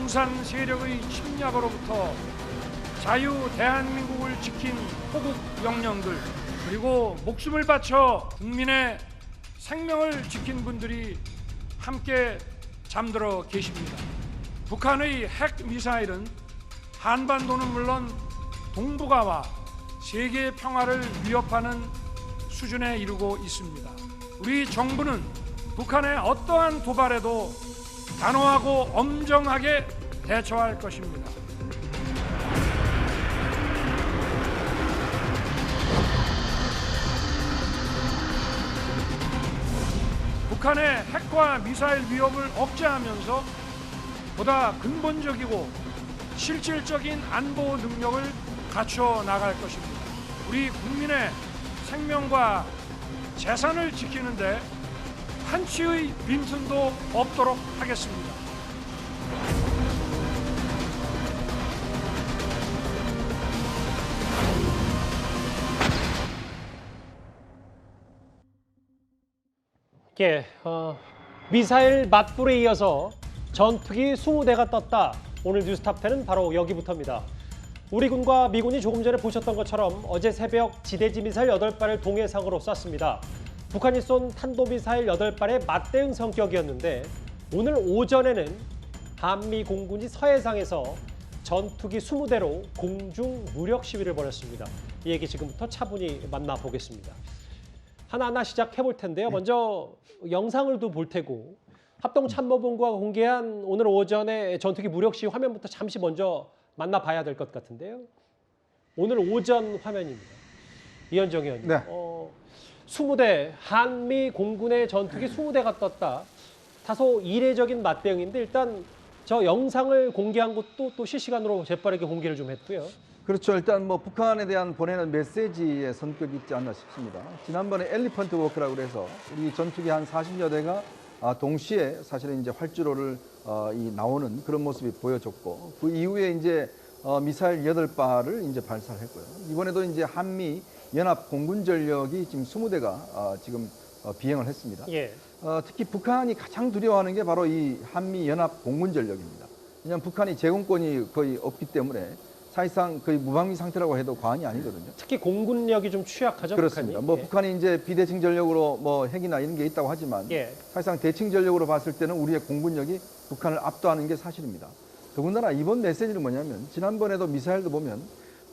공산 세력의 침략으로부터 자유 대한민국을 지킨 호국 영령들, 그리고 목숨을 바쳐 국민의 생명을 지킨 분들이 함께 잠들어 계십니다. 북한의 핵 미사일은 한반도는 물론 동북아와 세계 평화를 위협하는 수준에 이르고 있습니다. 우리 정부는 북한의 어떠한 도발에도 단호하고 엄정하게 대처할 것입니다. 북한의 핵과 미사일 위협을 억제하면서 보다 근본적이고 실질적인 안보 능력을 갖춰 나갈 것입니다. 우리 국민의 생명과 재산을 지키는데 한치의 빈틈도 없도록 하겠습니다. 예, 미사일 맞불에 이어서 전투기 20대가 떴다. 오늘 뉴스탑10은 바로 여기부터입니다. 우리 군과 미군이 조금 전에 보셨던 것처럼 어제 새벽 지대지 미사일 8발을 동해상으로 쐈습니다. 북한이 쏜 탄도미사일 8발의 맞대응 성격이었는데 오늘 오전에는 한미 공군이 서해상에서 전투기 20대로 공중 무력 시위를 벌였습니다. 이 얘기 지금부터 차분히 만나보겠습니다. 하나하나 시작해볼 텐데요. 먼저 영상을도 볼 테고 합동참모본부가 공개한 오늘 오전에 전투기 무력 시위 화면부터 잠시 먼저 만나봐야 될 것 같은데요. 오늘 오전 화면입니다. 이현정 의원님. 네. 20대 한미 공군의 전투기 20대가 떴다. 다소 이례적인 맞대응인데 일단 저 영상을 공개한 것도 또 실시간으로 재빠르게 공개를 좀 했고요. 그렇죠. 일단 뭐 북한에 대한 보내는 메시지의 성격이 있지 않나 싶습니다. 지난번에 엘리펀트 워크라고 그래서 우리 전투기 한 40여 대가 동시에 사실은 이제 활주로를 나오는 그런 모습이 보여졌고, 그 이후에 이제 미사일 8발을 이제 발사를 했고요. 이번에도 이제 한미 연합 공군 전력이 지금 20대가 지금 비행을 했습니다. 예. 특히 북한이 가장 두려워하는 게 바로 이 한미 연합 공군 전력입니다. 왜냐하면 북한이 제공권이 거의 없기 때문에 사실상 거의 무방비 상태라고 해도 과언이 아니거든요. 특히 공군력이 좀 취약하죠. 그렇습니다. 북한이. 뭐 예. 북한이 이제 비대칭 전력으로 뭐 핵이나 이런 게 있다고 하지만 예. 사실상 대칭 전력으로 봤을 때는 우리의 공군력이 북한을 압도하는 게 사실입니다. 더군다나 이번 메시지는 뭐냐면 지난번에도 미사일도 보면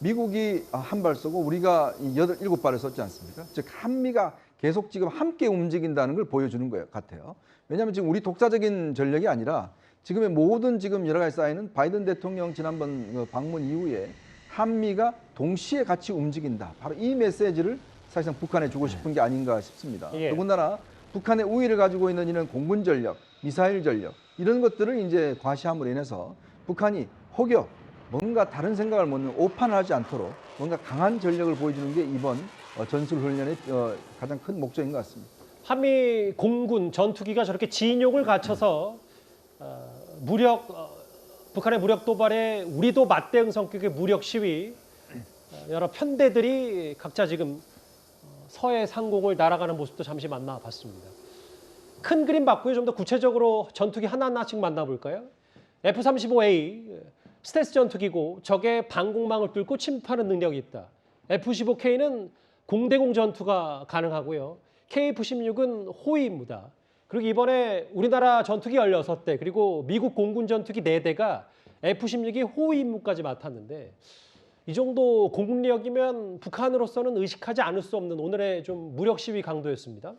미국이 한 발 쏘고 우리가 7발을 쏘지 않습니까? 즉 한미가 계속 지금 함께 움직인다는 걸 보여주는 것 같아요. 왜냐하면 지금 우리 독자적인 전력이 아니라 지금의 모든 지금 여러 가지 쌓이는 바이든 대통령 지난번 방문 이후에 한미가 동시에 같이 움직인다. 바로 이 메시지를 사실상 북한에 주고 싶은 게 아닌가 싶습니다. 예. 더군다나 북한의 우위를 가지고 있는 이런 공군 전력, 미사일 전력 이런 것들을 이제 과시함으로 인해서 북한이 혹여 뭔가 다른 생각을 못 하는 오판을 하지 않도록 뭔가 강한 전력을 보여주는 게 이번 전술훈련의 가장 큰 목적인 것 같습니다. 한미 공군 전투기가 저렇게 진용을 갖춰서 북한의 무력 도발에 우리도 맞대응 성격의 무력 시위, 여러 편대들이 각자 지금 서해 상공을 날아가는 모습도 잠시 만나봤습니다. 큰 그림 봤고요. 좀 더 구체적으로 전투기 하나하나씩 만나볼까요? F-35A 스텔스 전투기고 적의 방공망을 뚫고 침투하는 능력이 있다. F-15K는 공대공 전투가 가능하고요. KF-16은 호위입니다. 그리고 이번에 우리나라 전투기 16대 그리고 미국 공군 전투기 4대가 F-16이 호위 임무까지 맡았는데 이 정도 공군력이면 북한으로서는 의식하지 않을 수 없는 오늘의 좀 무력 시위 강도였습니다.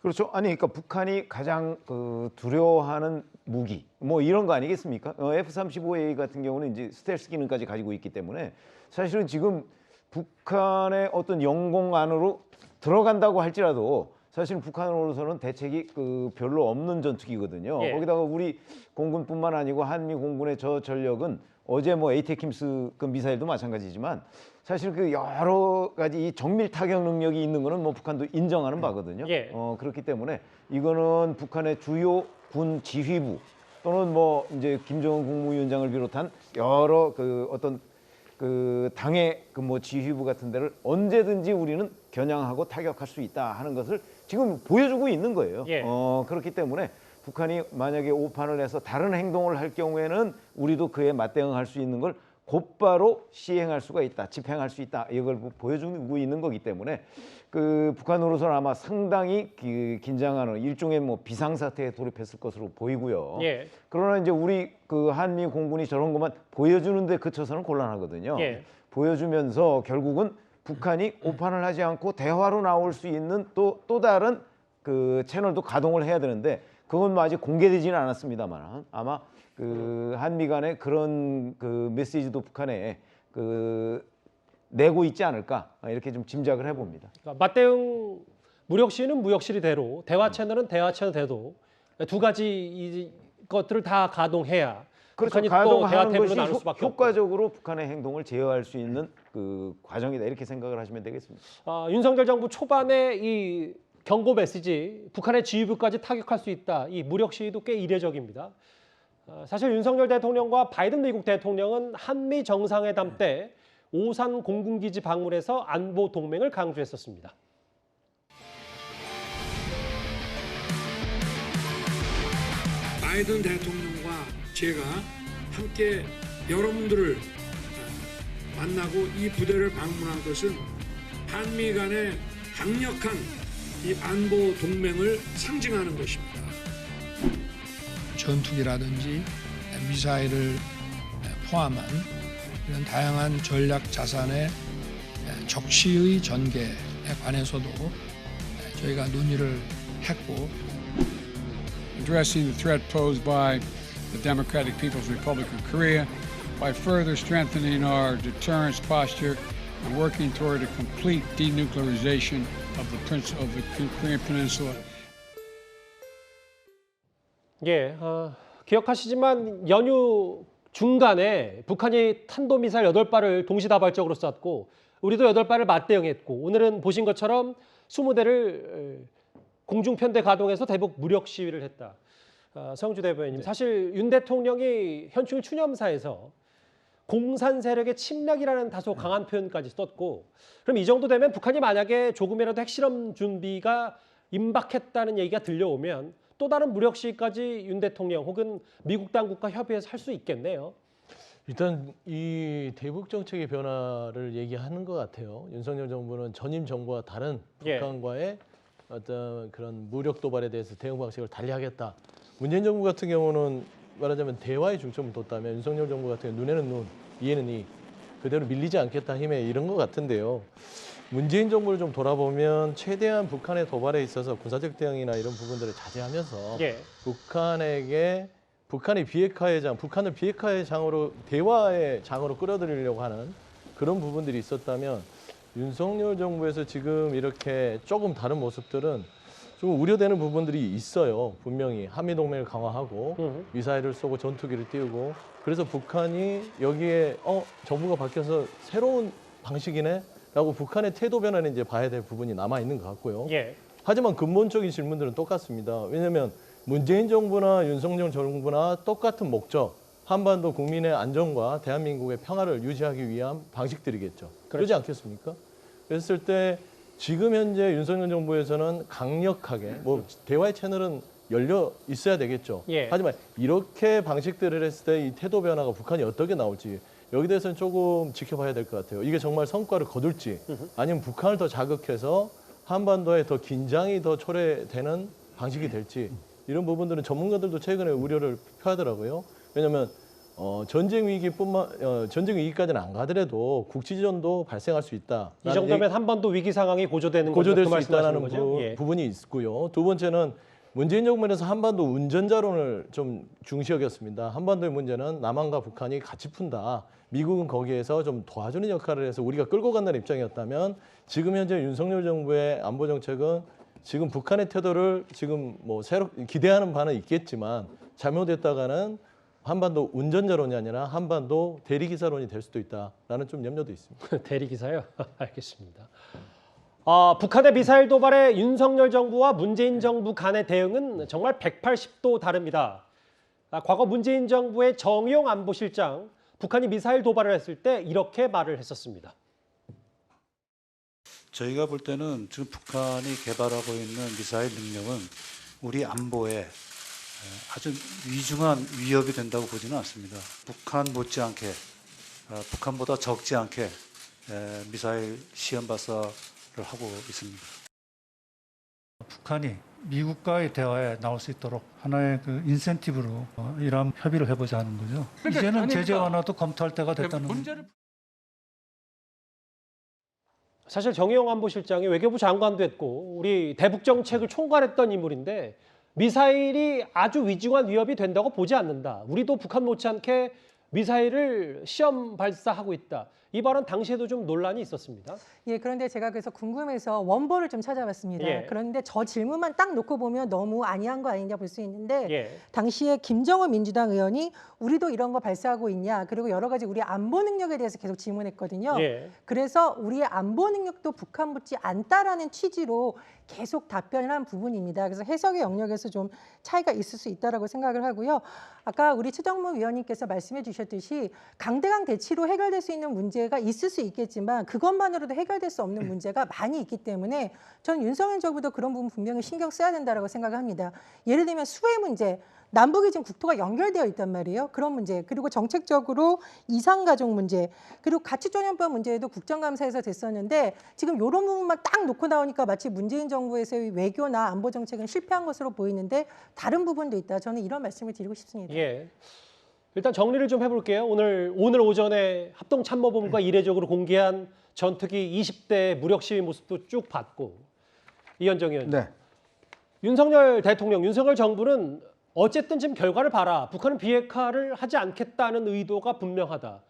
그렇죠. 아니 그러니까 북한이 가장 두려워하는 무기 뭐 이런 거 아니겠습니까? F-35A 같은 경우는 이제 스텔스 기능까지 가지고 있기 때문에 사실은 지금 북한의 어떤 영공 안으로 들어간다고 할지라도 사실 북한으로서는 대책이 별로 없는 전투기거든요. 예. 거기다가 우리 공군뿐만 아니고 한미 공군의 저 전력은 어제 뭐 에이테킴스 그 미사일도 마찬가지지만 사실 여러 가지 이 정밀 타격 능력이 있는 거는 뭐 북한도 인정하는 바거든요. 예. 그렇기 때문에 이거는 북한의 주요 군 지휘부 또는 뭐 이제 김정은 국무위원장을 비롯한 여러 어떤 당의 뭐 지휘부 같은 데를 언제든지 우리는 겨냥하고 타격할 수 있다 하는 것을 지금 보여주고 있는 거예요. 예. 그렇기 때문에 북한이 만약에 오판을 해서 다른 행동을 할 경우에는 우리도 그에 맞대응할 수 있는 걸 곧바로 시행할 수가 있다, 집행할 수 있다, 이걸 보여주고 있는 거기 때문에 그 북한으로서는 아마 상당히 긴장하는 일종의 뭐 비상사태에 돌입했을 것으로 보이고요. 예. 그러나 이제 우리 그 한미 공군이 저런 것만 보여주는데 그쳐서는 곤란하거든요. 예. 보여주면서 결국은 북한이 오판을 하지 않고 대화로 나올 수 있는 또 다른 그 채널도 가동을 해야 되는데 그건 뭐 아직 공개되지는 않았습니다만 아마 그 한미 간의 그런 그 메시지도 북한에 그 내고 있지 않을까 이렇게 좀 짐작을 해봅니다. 그러니까 맞대응 무력 시위는 무력 시위대로, 대화 채널은 대화 채널대로 두 가지 이 것들을 다 가동해야 그렇죠. 북한이 또 대화 가동하는 태블로 것이 나눌 수밖에 없고. 효과적으로 북한의 행동을 제어할 수 있는 그 과정이다 이렇게 생각을 하시면 되겠습니다. 윤석열 정부 초반에 이 경고 메시지, 북한의 지휘부까지 타격할 수 있다. 이 무력 시위도 꽤 이례적입니다. 사실 윤석열 대통령과 바이든 미국 대통령은 한미 정상회담 때 오산 공군기지 방문해서 안보 동맹을 강조했었습니다. 바이든 대통령과 제가 함께 여러분들을 만나고 이 부대를 방문한 것은 한미 간의 강력한 이 안보 동맹을 상징하는 것입니다. 전투기라든지 미사일을 포함한 이런 다양한 전략 자산의 적시의 전개에 관해서도 저희가 논의를 했고, addressing the threat posed by the Democratic People's Republic of Korea by further strengthening our deterrence posture and working toward a complete denuclearization of the Korean Peninsula. 예, 기억하시지만 연휴 중간에 북한이 탄도미사일 8발을 동시다발적으로 쐈고 우리도 8발을 맞대응했고 오늘은 보신 것처럼 20대를 공중편대 가동해서 대북 무력 시위를 했다. 성주 대변인님, 사실 윤 대통령이 현충일 추념사에서 공산 세력의 침략이라는 다소 강한 표현까지 썼고, 그럼 이 정도 되면 북한이 만약에 조금이라도 핵실험 준비가 임박했다는 얘기가 들려오면 또 다른 무력 시위까지 윤 대통령 혹은 미국 당국과 협의해서 할 수 있겠네요. 일단 이 대북 정책의 변화를 얘기하는 것 같아요. 윤석열 정부는 전임 정부와 다른 북한과의 어떤 그런 무력 도발에 대해서 대응 방식을 달리하겠다. 문재인 정부 같은 경우는 말하자면 대화에 중점을 뒀다면 윤석열 정부 같은 경우 눈에는 눈, 이에는 이, 그대로 밀리지 않겠다 힘에 이런 것 같은데요. 문재인 정부를 좀 돌아보면 최대한 북한의 도발에 있어서 군사적 대응이나 이런 부분들을 자제하면서 북한의 비핵화의 장, 북한을 비핵화의 장으로 대화의 장으로 끌어들이려고 하는 그런 부분들이 있었다면 윤석열 정부에서 지금 이렇게 조금 다른 모습들은 좀 우려되는 부분들이 있어요. 분명히 한미동맹을 강화하고 미사일을 쏘고 전투기를 띄우고 그래서 북한이 여기에 정부가 바뀌어서 새로운 방식이네 라고 북한의 태도 변화는 이제 봐야 될 부분이 남아있는 것 같고요. 하지만 근본적인 질문들은 똑같습니다. 왜냐하면 문재인 정부나 윤석열 정부나 똑같은 목적, 한반도 국민의 안정과 대한민국의 평화를 유지하기 위한 방식들이겠죠. 그러지 않겠습니까? 그랬을 때 지금 현재 윤석열 정부에서는 강력하게 뭐 대화의 채널은 열려 있어야 되겠죠. 하지만 이렇게 방식들을 했을 때 이 태도 변화가 북한이 어떻게 나올지 여기 대해서는 조금 지켜봐야 될 것 같아요. 이게 정말 성과를 거둘지 아니면 북한을 더 자극해서 한반도에 더 긴장이 더 초래되는 방식이 될지 이런 부분들은 전문가들도 최근에 우려를 표하더라고요. 왜냐하면 전쟁 위기까지는 안 가더라도 국지전도 발생할 수 있다. 이 정도면 한반도 위기 상황이 고조될 수 있다는 부분이 있고요. 두 번째는 문재인 정부에서 한반도 운전자론을 좀 중시 여겼습니다. 한반도의 문제는 남한과 북한이 같이 푼다. 미국은 거기에서 좀 도와주는 역할을 해서 우리가 끌고 간다는 입장이었다면 지금 현재 윤석열 정부의 안보 정책은 지금 북한의 태도를 지금 뭐 새로 기대하는 바는 있겠지만 잘못했다가는 한반도 운전자론이 아니라 한반도 대리기사론이 될 수도 있다라는 좀 염려도 있습니다. 대리기사요? 알겠습니다. 북한의 미사일 도발에 윤석열 정부와 문재인 정부 간의 대응은 정말 180도 다릅니다. 과거 문재인 정부의 정용 안보실장, 북한이 미사일 도발을 했을 때 이렇게 말을 했었습니다. 저희가 볼 때는 지금 북한이 개발하고 있는 미사일 능력은 우리 안보에 아주 위중한 위협이 된다고 보지는 않습니다. 북한 못지않게 북한보다 적지 않게 미사일 시험 발사를 하고 있습니다. 북한이 미국과의 대화에 나올 수 있도록 하나의 그 인센티브로 이런 협의를 해보자 하는 거죠. 이제는 제재 완화도 검토할 때가 됐다는 거죠. 사실 정의용 안보실장이 외교부 장관도 했고 우리 대북 정책을 총괄했던 인물인데 미사일이 아주 위중한 위협이 된다고 보지 않는다. 우리도 북한 못지않게 미사일을 시험 발사하고 있다. 이 발언 당시에도 좀 논란이 있었습니다. 예, 그런데 제가 그래서 궁금해서 원본을 좀 찾아봤습니다. 예. 그런데 저 질문만 딱 놓고 보면 너무 아니한 거 아니냐 볼 수 있는데 예. 당시에 김정은 민주당 의원이 우리도 이런 거 발사하고 있냐, 그리고 여러 가지 우리 안보 능력에 대해서 계속 질문했거든요. 예. 그래서 우리의 안보 능력도 북한 못지 않다라는 취지로 계속 답변을 한 부분입니다. 그래서 해석의 영역에서 좀 차이가 있을 수 있다라고 생각을 하고요. 아까 우리 최정무 위원님께서 말씀해 주셨듯이 강대강 대치로 해결될 수 있는 문제가 있을 수 있겠지만 그것만으로도 해결될 수 없는 문제가 많이 있기 때문에 저는 윤석열 정부도 그런 부분 분명히 신경 써야 된다라고 생각을 합니다. 예를 들면 수해 문제, 남북이 지금 국토가 연결되어 있단 말이에요. 그런 문제, 그리고 정책적으로 이산가족 문제, 그리고 가치조정법 문제에도 국정감사에서 됐었는데 지금 이런 부분만 딱 놓고 나오니까 마치 문재인 정부에서의 외교나 안보 정책은 실패한 것으로 보이는데 다른 부분도 있다. 저는 이런 말씀을 드리고 싶습니다. 예. 일단 정리를 좀 해볼게요. 오늘 오전에 합동참모본부가 이례적으로 공개한 전투기 20대 무력 시위 모습도 쭉 봤고 이현정 의원님. 네. 윤석열 대통령, 윤석열 정부는 어쨌든 지금 결과를 봐라. 북한은 비핵화를 하지 않겠다는 의도가 분명하다.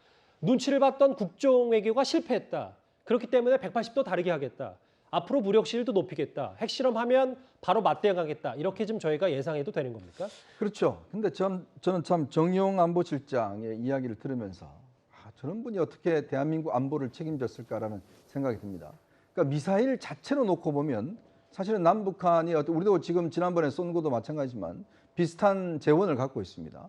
눈치를 봤던 국정 외교가 실패했다. 그렇기 때문에 180도 다르게 하겠다. 앞으로 무력 시위도 높이겠다. 핵실험하면 바로 맞대응하겠다. 이렇게 좀 저희가 예상해도 되는 겁니까? 그렇죠. 근데 저는 참 정의용 안보실장의 이야기를 들으면서 저런 분이 어떻게 대한민국 안보를 책임졌을까라는 생각이 듭니다. 그러니까 미사일 자체로 놓고 보면 사실은 남북한이 우리도 지금 지난번에 쏜 것도 마찬가지지만 비슷한 재원을 갖고 있습니다.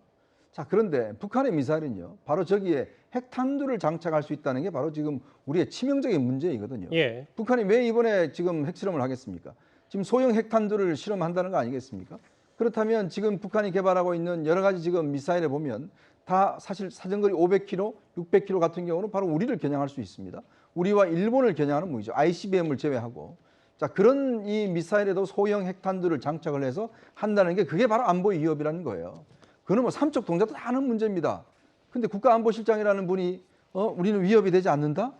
자, 그런데 북한의 미사일은요, 바로 저기에 핵탄두를 장착할 수 있다는 게 바로 지금 우리의 치명적인 문제이거든요. 예. 북한이 왜 이번에 지금 핵실험을 하겠습니까? 지금 소형 핵탄두를 실험한다는 거 아니겠습니까? 그렇다면 지금 북한이 개발하고 있는 여러 가지 지금 미사일에 보면 다 사실 사정거리 500km, 600km 같은 경우는 바로 우리를 겨냥할 수 있습니다. 우리와 일본을 겨냥하는 무기죠. ICBM을 제외하고. 자, 그런 이 미사일에도 소형 핵탄두를 장착을 해서 한다는 게 그게 바로 안보 위협이라는 거예요. 그건 뭐 삼척 동작도 다 하는 문제입니다. 근데 국가안보실장이라는 분이 우리는 위협이 되지 않는다?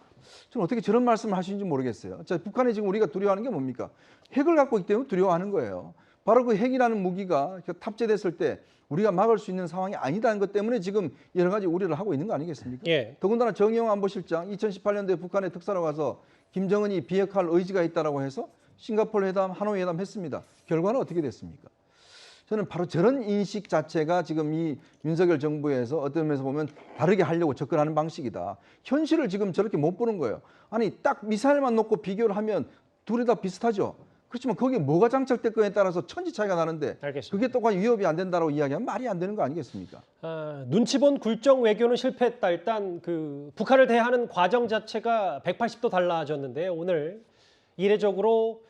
저는 어떻게 저런 말씀을 하시는지 모르겠어요. 자, 북한이 지금 우리가 두려워하는 게 뭡니까? 핵을 갖고 있기 때문에 두려워하는 거예요. 바로 그 핵이라는 무기가 탑재됐을 때 우리가 막을 수 있는 상황이 아니다는 것 때문에 지금 여러 가지 우려를 하고 있는 거 아니겠습니까? 예. 더군다나 정의용 안보실장 2018년도에 북한에 특사로 가서 김정은이 비핵화할 의지가 있다라고 해서 싱가포르 회담, 하노이 회담 했습니다. 결과는 어떻게 됐습니까? 저는 바로 저런 인식 자체가 지금 이 윤석열 정부에서 어떤 면에서 보면 다르게 하려고 접근하는 방식이다. 현실을 지금 저렇게 못 보는 거예요. 아니 딱 미사일만 놓고 비교를 하면 둘이 다 비슷하죠. 그렇지만 거기에 뭐가 장착될 거에 따라서 천지 차이가 나는데 알겠습니다. 그게 똑같이 위협이 안 된다고 이야기하면 말이 안 되는 거 아니겠습니까? 눈치 본 굴종 외교는 실패했다. 일단 그 북한을 대하는 과정 자체가 180도 달라졌는데 오늘 이례적으로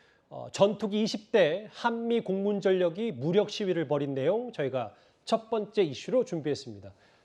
전투기 20대 한미 공군 전력이 무력 시위를 벌인 내용 저희가 첫 번째 이슈로 준비했습니다.